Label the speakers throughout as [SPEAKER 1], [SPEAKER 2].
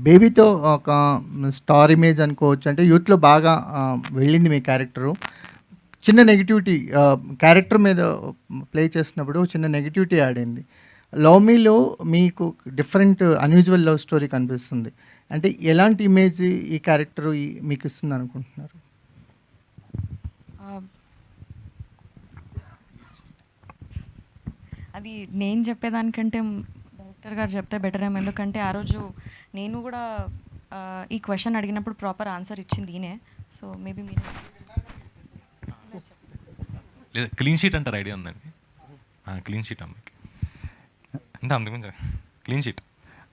[SPEAKER 1] బేబీతో ఒక star image అనుకోవచ్చు. అంటే యూత్‌లో బాగా వెళ్ళింది మీ క్యారెక్టరు. చిన్న నెగటివిటీ క్యారెక్టర్ మీద ప్లే చేస్తున్నప్పుడు చిన్న నెగటివిటీ యాడ్ అయింది. లవ్ మీలో మీకు డిఫరెంట్ అన్‌యూజువల్ లవ్ స్టోరీ కనిపిస్తుంది. అంటే ఎలాంటి ఇమేజ్ ఈ క్యారెక్టర్ మీకు ఇస్తుంది అనుకుంటున్నారు?
[SPEAKER 2] అది నేను చెప్పేదానికంటే డైరెక్టర్ గారు చెప్తే బెటర్ ఏమో. ఎందుకంటే ఆ రోజు నేను కూడా ఈ క్వశ్చన్ అడిగినప్పుడు ప్రాపర్ ఆన్సర్ ఇచ్చింది ఈయనే. సో మేబీ మీరు
[SPEAKER 3] లేదా క్లీన్ షీట్ అంటారు, ఐడియా ఉందండి? క్లీన్ షీట్ అమ్మకి అంటే అందుకు క్లీన్ షీట్.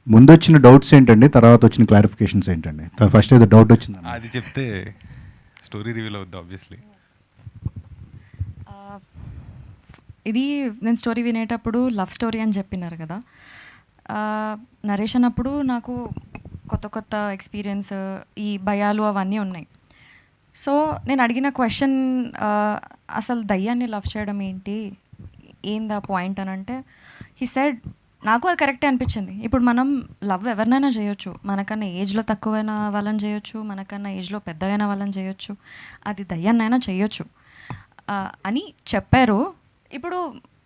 [SPEAKER 4] ముందు వచ్చిన డౌట్స్ ఏంటండి, తర్వాత వచ్చిన క్లారిఫికేషన్స్ ఏంటండి? ఫస్ట్ ఏదో డౌట్ వచ్చింది,
[SPEAKER 3] అది చెప్తే స్టోరీ రివీల్ అవుద్ది ఆబ్వియస్లీ.
[SPEAKER 2] ఇది నేను స్టోరీ వినేటప్పుడు లవ్ స్టోరీ అని చెప్పినారు కదా. నరేషన్ అప్పుడు నాకు కొత్త కొత్త ఎక్స్పీరియన్స్, ఈ భయాలు అవన్నీ ఉన్నాయి. సో నేను అడిగిన క్వశ్చన్, అసలు దయ్యాన్ని లవ్ చేయడం ఏందా పాయింట్ అని అంటే, హీ సెడ్, నాకు అది కరెక్టే అనిపించింది. ఇప్పుడు మనం లవ్ ఎవరినైనా చేయొచ్చు, మనకన్నా ఏజ్లో తక్కువైన వాళ్ళని చేయొచ్చు, మనకన్నా ఏజ్లో పెద్దగైన వాళ్ళని చేయొచ్చు, అది దయ్యాన్నైనా చేయొచ్చు అని చెప్పారు. ఇప్పుడు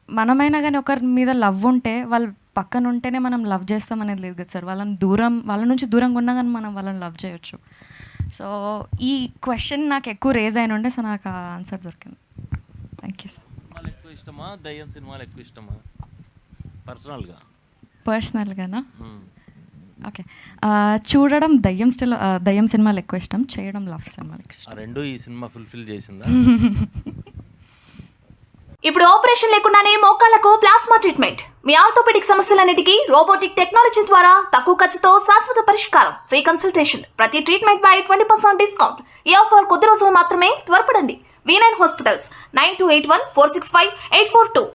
[SPEAKER 2] మనమైనా కానీ ఒకరి మీద లవ్ ఉంటే, వాళ్ళు పక్కన ఉంటేనే మనం లవ్ చేస్తాం అనేది లేదు కదా సార్. వాళ్ళ నుంచి దూరంగా ఉన్నా కానీ మనం వాళ్ళని లవ్ చేయొచ్చు. సో ఈ క్వశ్చన్ నాకు ఎక్కువ రేజ్ అయిన ఉండే, సో నాకు ఆ ఆన్సర్ దొరికింది. Thank you sir.
[SPEAKER 5] సినిమాలు ఎక్కువ ఇష్టమా, దయ్యం సినిమాలు ఎక్కువ ఇష్టమా?
[SPEAKER 2] పర్సనల్గానా? ఓకే, చూడడం దయ్యం సినిమాలు ఎక్కువ ఇష్టం, చేయడం లవ్ సినిమాలు ఎక్కువ ఇష్టం.
[SPEAKER 5] రెండు ఈ సినిమా ఫుల్ఫిల్ చేసిందా?
[SPEAKER 6] ఇప్పుడు ఆపరేషన్ లేకుండానే మోకాళ్లకు ప్లాస్మా ట్రీట్మెంట్. మీ ఆర్థోపెడిక్ సమస్యలన్నిటికీ రోబోటిక్ టెక్నాలజీ ద్వారా తక్కువ ఖర్చుతో శాశ్వత పరిష్కారం. ఫ్రీ కన్సల్టేషన్, ప్రతి ట్రీట్మెంట్ పై 20% డిస్కౌంట్. ఈ ఆఫర్ కొద్ది రోజులు మాత్రమే, త్వరపడండి. V9 hospitals 9281465842.